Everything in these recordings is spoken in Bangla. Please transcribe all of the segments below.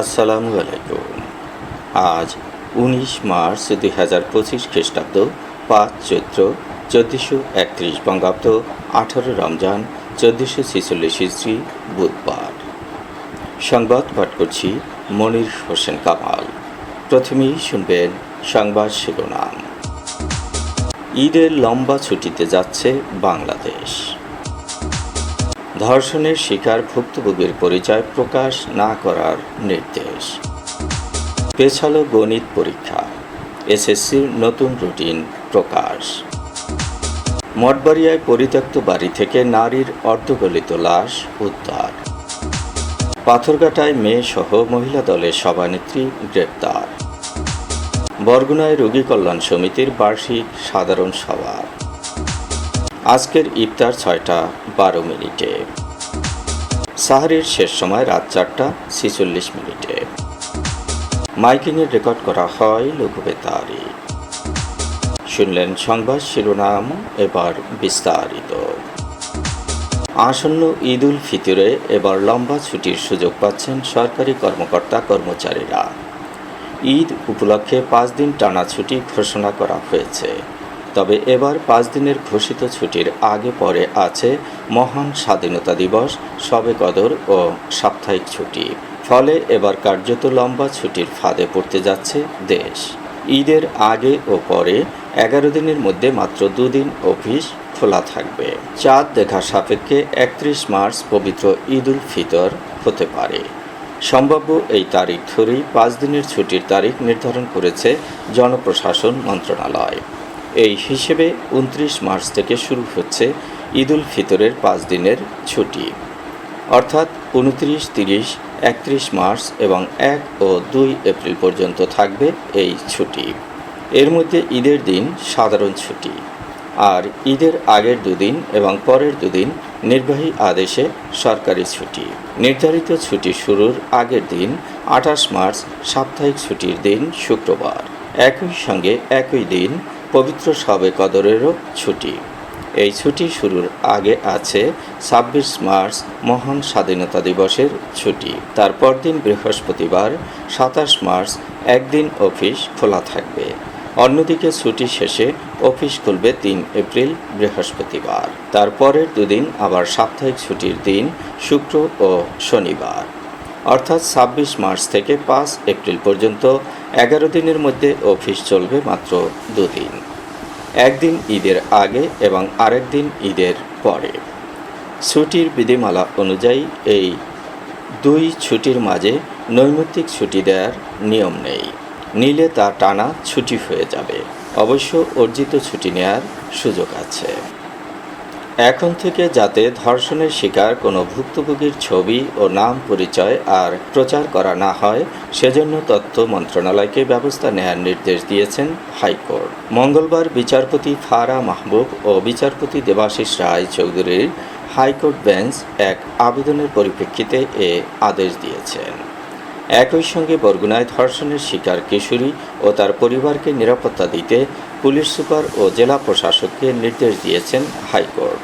আসসালামু আলাইকুম। আজ ১৯ মার্চ ২০২৫ খ্রিস্টাব্দ, ৫ চৈত্র ১৪৩১ বঙ্গাব্দ, ১৮ রমজান ১৪৪৬ হিজরি, বুধবার। সংবাদ পাঠ করছি মনির হোসেন কামাল। প্রথমেই শুনবেন সংবাদ শিরোনাম। ঈদের লম্বা ছুটিতে যাচ্ছে বাংলাদেশ। ধর্ষণের শিকার ভুক্তভোগীর পরিচয় প্রকাশ না করার নির্দেশ। পেছালো গণিত পরীক্ষা, এসএসসির নতুন রুটিন প্রকাশ। মঠবাড়িয়ায় পরিত্যক্ত বাড়ি থেকে নারীর অর্ধগলিত লাশ উদ্ধার। পাথরঘাটায় মেয়েসহ মহিলা দলের সভানেত্রী গ্রেপ্তার। বরগুনায় রোগী কল্যাণ সমিতির বার্ষিক সাধারণ সভা। আজকের ইফতার ৬টা ১২ মিনিটে। সাহরির শেষ সময় রাত ৪টা ৪৬ মিনিটে। মাইকিংয়ের রেকর্ড করা হয় লঘুবেতারে। শুনলেন সংবাদ শিরোনাম, এবার বিস্তারিত। আসন্ন ঈদ উল ফিতরে এবার লম্বা ছুটির সুযোগ পাচ্ছেন সরকারি কর্মকর্তা কর্মচারীরা। ঈদ উপলক্ষে ৫ দিন টানা ছুটি ঘোষণা করা হয়েছে। তবে এবার ৫ দিনের ঘোষিত ছুটির আগে পরে আছে মহান স্বাধীনতা দিবস, শবে কদর ও সাপ্তাহিক ছুটি। ফলে এবার কার্যত লম্বা ছুটির ফাঁদে পড়তে যাচ্ছে দেশ। ঈদের আগে ও পরে ১১ দিনের মধ্যে মাত্র ২ দিন অফিস খোলা থাকবে। চাঁদ দেখা সাপেক্ষে ৩১ মার্চ পবিত্র ঈদ উল ফিতর হতে পারে। সম্ভাব্য এই তারিখ ধরেই ৫ দিনের ছুটির তারিখ নির্ধারণ করেছে জনপ্রশাসন মন্ত্রণালয়। এই হিসেবে ২৯ মার্চ থেকে শুরু হচ্ছে ঈদ উল ফিতরের ৫ দিনের ছুটি, অর্থাৎ ২৯, ৩০, ৩১ মার্চ এবং ১ ও ২ এপ্রিল পর্যন্ত থাকবে এই ছুটি। এর মধ্যে ঈদের দিন সাধারণ ছুটি, আর ঈদের আগের ২ দিন এবং পরের ২ দিন নির্বাহী আদেশে সরকারি ছুটি। নির্ধারিত ছুটি শুরুর আগের দিন ২৮ মার্চ সাপ্তাহিক ছুটির দিন শুক্রবার। একই সঙ্গে একই দিন পবিত্র শবে কদরেরও ছুটি। এই ছুটি শুরুর আগে আছে ২৬ মার্চ মহান স্বাধীনতা দিবসের ছুটি। তারপর দিন বৃহস্পতিবার ২৭ মার্চ একদিন অফিস খোলা থাকবে। অন্যদিকে ছুটি শেষে অফিস খুলবে ৩ এপ্রিল বৃহস্পতিবার। তারপরের ২ দিন আবার সাপ্তাহিক ছুটির দিন শুক্র ও শনিবার। অর্থাৎ ২৬ মার্চ থেকে ৫ এপ্রিল পর্যন্ত ১১ দিনের মধ্যে অফিস চলবে মাত্র ২ দিন, একদিন ঈদের আগে এবং আরেক দিন ঈদের পরে। ছুটির বিধিমালা অনুযায়ী এই ২ ছুটির মাঝে নৈমিত্তিক ছুটি দেওয়ার নিয়ম নেই। নিলে তা টানা ছুটি হয়ে যাবে। অবশ্য অর্জিত ছুটি নেওয়ার সুযোগ আছে। এখন থেকে যাতে ধর্ষণের শিকার কোনো ভুক্তভোগীর ছবি ও নাম পরিচয় আর প্রচার করা না হয়, সেজন্য তথ্য মন্ত্রণালয়কে ব্যবস্থা নেওয়ার নির্দেশ দিয়েছেন হাইকোর্ট। মঙ্গলবার বিচারপতি ফারা মাহবুব ও বিচারপতি দেবাশিস রায় চৌধুরীর হাইকোর্ট বেঞ্চ এক আবেদনের পরিপ্রেক্ষিতে এ আদেশ দিয়েছেন। একই সঙ্গে বরগুনায় ধর্ষণের শিকার কিশোরী ও তার পরিবারকে নিরাপত্তা দিতে পুলিশ সুপার ও জেলা প্রশাসককে নির্দেশ দিয়েছেন হাইকোর্ট।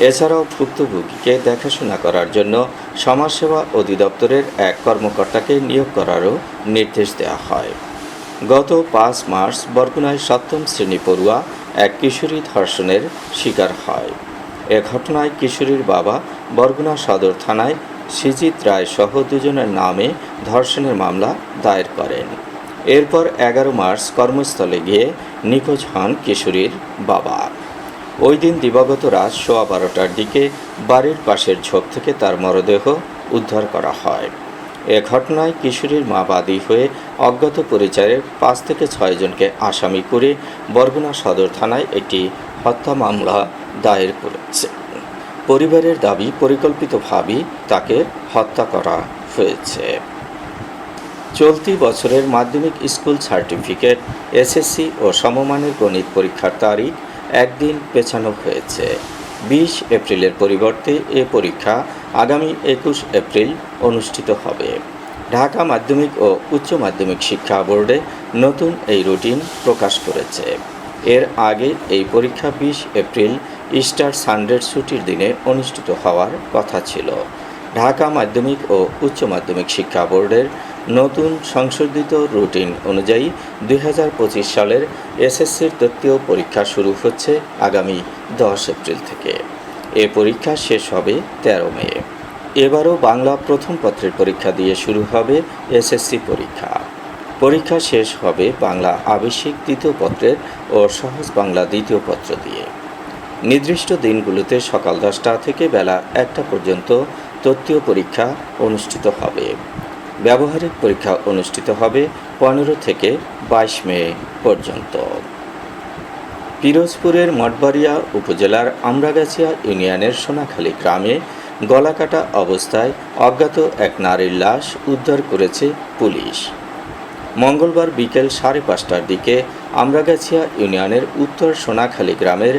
এছাড়াও ভুক্তভোগীকে দেখাশোনা করার জন্য সমাজসেবা অধিদপ্তরের এক কর্মকর্তাকে নিয়োগ করারও নির্দেশ দেওয়া হয়। গত ৫ মার্চ বরগুনায় ৭ম শ্রেণী পড়ুয়া এক কিশোরী ধর্ষণের শিকার হয়। এ ঘটনায় কিশোরীর বাবা বরগুনা সদর থানায় সিজিত রায় সহ ২ জনের নামে ধর্ষণের মামলা দায়ের করেন। এরপর ১১ মার্চ কর্মস্থলে গিয়ে নিখোঁজ হন কিশোরীর বাবা। ওই দিন দিবাগত রাত ১২:১২টার দিকে বাড়ির পাশের ঝোপ থেকে তার মরদেহ উদ্ধার করা হয়। এ ঘটনায় কিশোরীর মা বাদী হয়ে অজ্ঞাত পরিচয়ের ৫ থেকে ৬ জনকে আসামি করে বরগুনা সদর থানায় একটি হত্যা মামলা দায়ের করেছে। পরিবারের দাবি, পরিকল্পিতভাবেই তাকে হত্যা করা হয়েছে। চলতি বছরের মাধ্যমিক স্কুল সার্টিফিকেট, এসএসসি ও সমমানের গণিত পরীক্ষার তারিখ একদিন পেছানো হয়েছে। ২০ এপ্রিলের পরিবর্তে এ পরীক্ষা আগামী ২১ এপ্রিল অনুষ্ঠিত হবে। ঢাকা মাধ্যমিক ও উচ্চ মাধ্যমিক শিক্ষা বোর্ডে নতুন এই রুটিন প্রকাশ করেছে। এর আগে এই পরীক্ষা ২০ এপ্রিল ইস্টার সানডের ছুটির দিনে অনুষ্ঠিত হওয়ার কথা ছিল, ঢাকা মাধ্যমিক ও উচ্চ মাধ্যমিক শিক্ষা বোর্ডের নতুন সংশোধিত রুটিন অনুযায়ী 2025 সালের এসএসসির তৃতীয় পরীক্ষা শুরু হচ্ছে আগামী 10 এপ্রিল থেকে। এ পরীক্ষা শেষ হবে 13 মে। এবারও বাংলা প্রথম পত্রের পরীক্ষা দিয়ে শুরু হবে এসএসসি পরীক্ষা। পরীক্ষা শেষ হবে বাংলা আবশ্যিক দ্বিতীয় পত্রের ও সহজ বাংলা দ্বিতীয় পত্র দিয়ে। নির্দিষ্ট দিনগুলোতে সকাল 10টা থেকে বেলা 1টা পর্যন্ত তৃতীয় পরীক্ষা অনুষ্ঠিত হবে। ব্যবহারিক পরীক্ষা অনুষ্ঠিত হবে 15 থেকে 22 মে পর্যন্ত। পিরোজপুরের মঠবাড়িয়া উপজেলার আমরাগাছিয়া ইউনিয়নের সোনাখালী গ্রামে গলাকাটা অবস্থায় অজ্ঞাত এক নারীর লাশ উদ্ধার করেছে পুলিশ। মঙ্গলবার বিকেল 5:30টার দিকে আমরাগাছিয়া ইউনিয়নের উত্তর সোনাখালী গ্রামের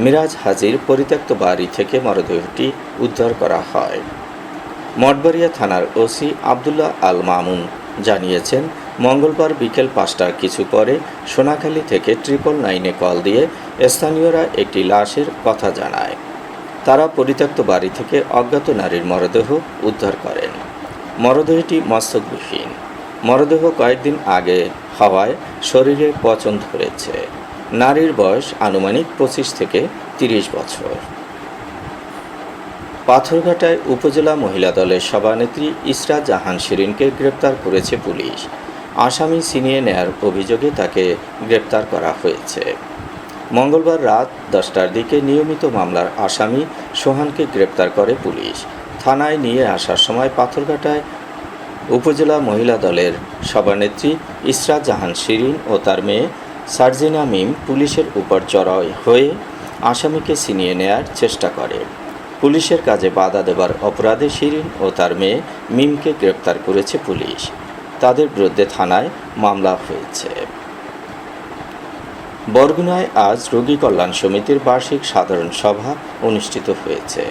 মিরাজ হাজির পরিত্যক্ত বাড়ি থেকে মরদেহটি উদ্ধার করা হয়। মঠবাড়িয়া থানার ওসি আবদুল্লাহ আল মামুন জানিয়েছেন, মঙ্গলবার বিকেল 5টার কিছু পরে সোনাখালী থেকে 999-এ কল দিয়ে স্থানীয়রা একটি লাশের কথা জানায়। তারা পরিত্যক্ত বাড়ি থেকে অজ্ঞাত নারীর মরদেহ উদ্ধার করেন। মরদেহটি মস্তকবিহীন। মরদেহ কয়েকদিন আগে হওয়ায় শরীরে পচন ধরেছে। নারীর বয়স আনুমানিক 25 থেকে 30 বছর। পাথরঘাটায় উপজেলা মহিলা দলের সভানেত্রী ইসরাত জাহান শিরিনকে গ্রেপ্তার করেছে পুলিশ। আসামি ছিনিয়ে নেয়ার অভিযোগে তাকে গ্রেপ্তার করা হয়েছে। মঙ্গলবার রাত 10টার দিকে নিয়মিত মামলার আসামি সোহানকে গ্রেপ্তার করে পুলিশ। থানায় নিয়ে আসার সময় পাথরঘাটায় উপজেলা মহিলা দলের সভানেত্রী ইসরাত জাহান শিরিন ও তার মেয়ে সার্জিনা মিম পুলিশের উপর চড়াও হয়ে আসামিকে ছিনিয়ে নেয়ার চেষ্টা করে। পুলিশের কাজে বাধা দেবার অপরাধে শিরিন ও তার মেয়ে মিমকে গ্রেপ্তার করেছে পুলিশ। তাদের বিরুদ্ধে থানায় মামলা হয়েছে। বরগুনায় আজ রোগী কল্যাণ সমিতির বার্ষিক সাধারণ সভা অনুষ্ঠিত হয়েছে।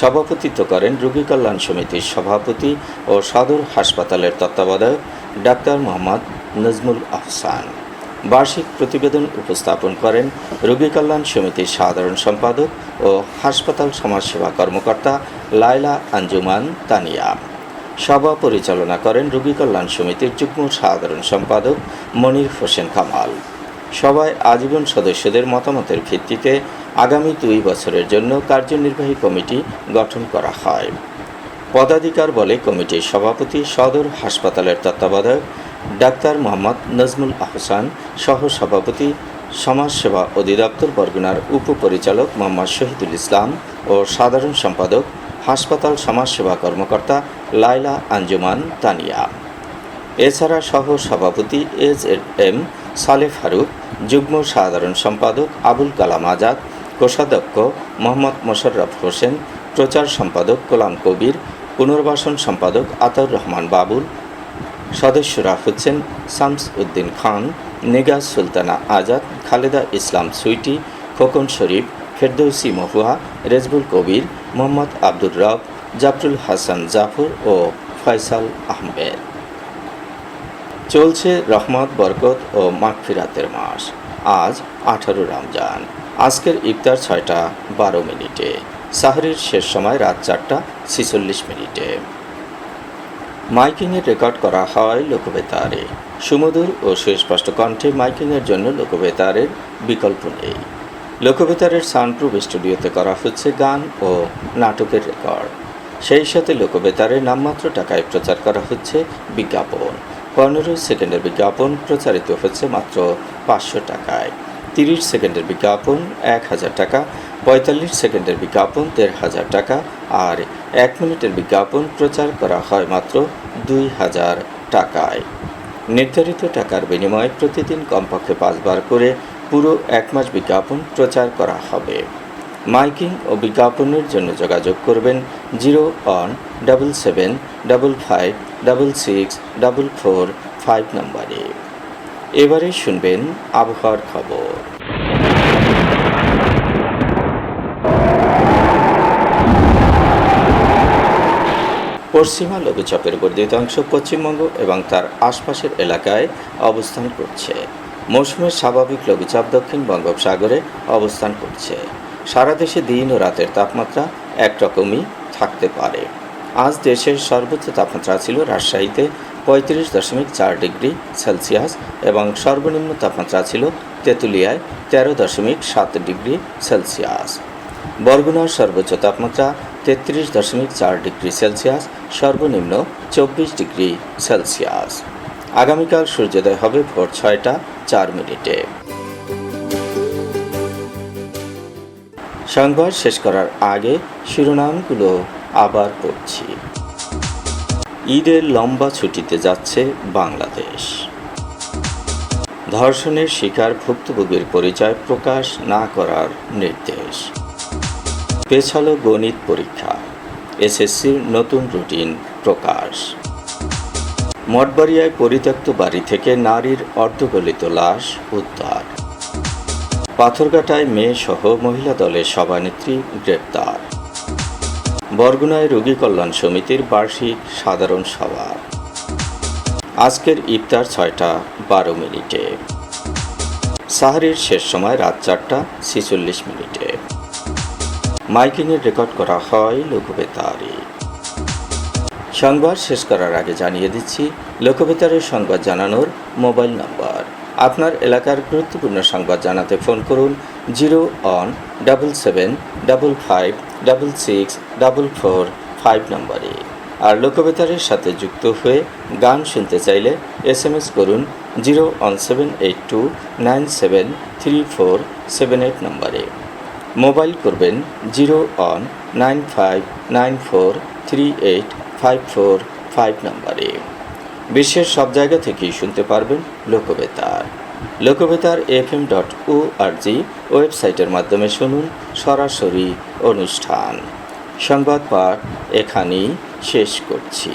সভাপতিত্ব করেন রোগী কল্যাণ সমিতির সভাপতি ও সদর হাসপাতালের তত্ত্বাবধায়ক ডাক্তার মোহাম্মদ নজমুল আহসান। বার্ষিক প্রতিবেদন উপস্থাপন করেন রোগী কল্যাণ সমিতির সাধারণ সম্পাদক ও হাসপাতাল সমাজসেবা কর্মকর্তা লায়লা আঞ্জুমান তানিয়া। সভা পরিচালনা করেন রোগী কল্যাণ সমিতির যুগ্ম সাধারণ সম্পাদক মনির হোসেন কামাল। সভায় আজীবন সদস্যদের মতামতের ভিত্তিতে আগামী 2 বছরের জন্য কার্যনির্বাহী কমিটি গঠন করা হয়। পদাধিকার বলে কমিটির সভাপতি সদর হাসপাতালের তত্ত্বাবধায়ক ডাক্তার মোহাম্মদ নজমুল আহসান, সহ সভাপতি সমাজসেবা অধিদপ্তর বরগুনার উপপরিচালক মোহাম্মদ শহীদুল ইসলাম ও সাধারণ সম্পাদক হাসপাতাল সমাজসেবা কর্মকর্তা লায়লা আঞ্জুমান তানিয়া। এছাড়া সহ সভাপতি এম সালে ফারুক, যুগ্ম সাধারণ সম্পাদক আবুল কালাম আজাদ, কোষাধ্যক্ষ মোহাম্মদ মোশাররফ হোসেন, প্রচার সম্পাদক গোলাম কবির, পুনর্বাসন সম্পাদক আতাউর রহমান বাবুল। সদস্যরা হচ্ছেন শামস উদ্দিন খান, নিগাজ সুলতানা আজাদ, খালেদা ইসলাম সুইটি, খোকন শরীফ, ফেরদৌসি মহুয়া, রেজবুল কবির, মোহাম্মদ আব্দুর রব, জাফরুল হাসান জাফর ও ফয়সাল আহমেদ। চলছে রহমত, বরকত ও মাগফিরাতের মাস। আজ 18 রমজান। আজকের ইফতার 6:12। সাহরির শেষ সময় রাত 4:46। মাইকিংয়ের রেকর্ড করা হয় লোকবেতারে। সুমধুর ও সুস্পষ্ট কণ্ঠে মাইকিংয়ের জন্য লোকবেতারের বিকল্প নেই। লোকবেতারের সাউন্ডপ্রুফ স্টুডিওতে করা হচ্ছে গান ও নাটকের রেকর্ড। সেই সাথে লোকবেতারে নামমাত্র টাকায় প্রচার করা হচ্ছে বিজ্ঞাপন। 15 সেকেন্ডের বিজ্ঞাপন প্রচারিত হচ্ছে মাত্র 500 টাকায়। 30 সেকেন্ডের বিজ্ঞাপন 1000 টাকা, 45 সেকেন্ডের বিজ্ঞাপন 1500 টাকা আর 1 মিনিটের বিজ্ঞাপন প্রচার করা হয় মাত্র 2000 টাকায়। নির্ধারিত টাকার বিনিময়ে প্রতিদিন কমপক্ষে 5 বার করে পুরো 1 মাস বিজ্ঞাপন প্রচার করা হবে। মাইকিং ও বিজ্ঞাপনের জন্য যোগাযোগ করবেন 0-1-77-55-66-445 নম্বরে। এবারে শুনবেন আবহাওয়ার খবর। পশ্চিমা লঘুচাপের বর্ধিত অংশ পশ্চিমবঙ্গ এবং তার আশপাশের এলাকায় অবস্থান করছে। মৌসুমের স্বাভাবিক লঘুচাপ দক্ষিণ বঙ্গোপসাগরে অবস্থান করছে। সারা দেশে দিন ও রাতের তাপমাত্রা একরকমই থাকতে পারে। আজ দেশের সর্বোচ্চ তাপমাত্রা ছিল রাজশাহীতে 35.4 ডিগ্রি সেলসিয়াস এবং সর্বনিম্ন তাপমাত্রা ছিল তেঁতুলিয়ায় 13.7 ডিগ্রি সেলসিয়াস। বরগুনার সর্বোচ্চ তাপমাত্রা 33.4 ডিগ্রি সেলসিয়াস, সর্বনিম্ন 24 ডিগ্রি সেলসিয়াস। আগামীকাল সূর্যোদয় হবে ভোর 6টা 4 মিনিটে। সংবাদ শেষ করার আগে শিরোনামগুলো আবার পড়ছি। ঈদের লম্বা ছুটিতে যাচ্ছে বাংলাদেশ। ধর্ষণের শিকার ভুক্তভোগীর পরিচয় প্রকাশ না করার নির্দেশ। পেছালো গণিত পরীক্ষা, এসএসসির নতুন রুটিন প্রকাশ। মঠবাড়িয়ায় পরিত্যক্ত বাড়ি থেকে নারীর অর্ধগলিত লাশ উদ্ধার। পাথরঘাটায় মেয়েসহ মহিলা দলের সভানেত্রী গ্রেপ্তার। বরগুনায় রোগী কল্যাণ সমিতির বার্ষিক সাধারণ সভা। আজকের ইফতার 6টা 12 মিনিটে। সাহারির শেষ সময় রাত 4টা 46 মিনিটে। মাইকিংয়ের রেকর্ড করা হয় লোকবেতারে। সংবাদ শেষ করার আগে জানিয়ে দিচ্ছি লোকবেতারের সংবাদ জানানোর মোবাইল নম্বর। আপনার এলাকার গুরুত্বপূর্ণ সংবাদ জানাতে ফোন করুন 0-177-55-66-445 নম্বরে। আর লোকবেতারের সাথে যুক্ত হয়ে গান শুনতে চাইলে SMS করুন 01782973478 নম্বরে। মোবাইল করবেন 01959438545 নম্বরে। বিশ্বের সব জায়গা থেকেই শুনতে পারবেন লোকবেতার। লোকবেতার FM.org ওয়েবসাইটের মাধ্যমে শুনুন সরাসরি অনুষ্ঠান। সংবাদ পাঠ এখানেই শেষ করছি।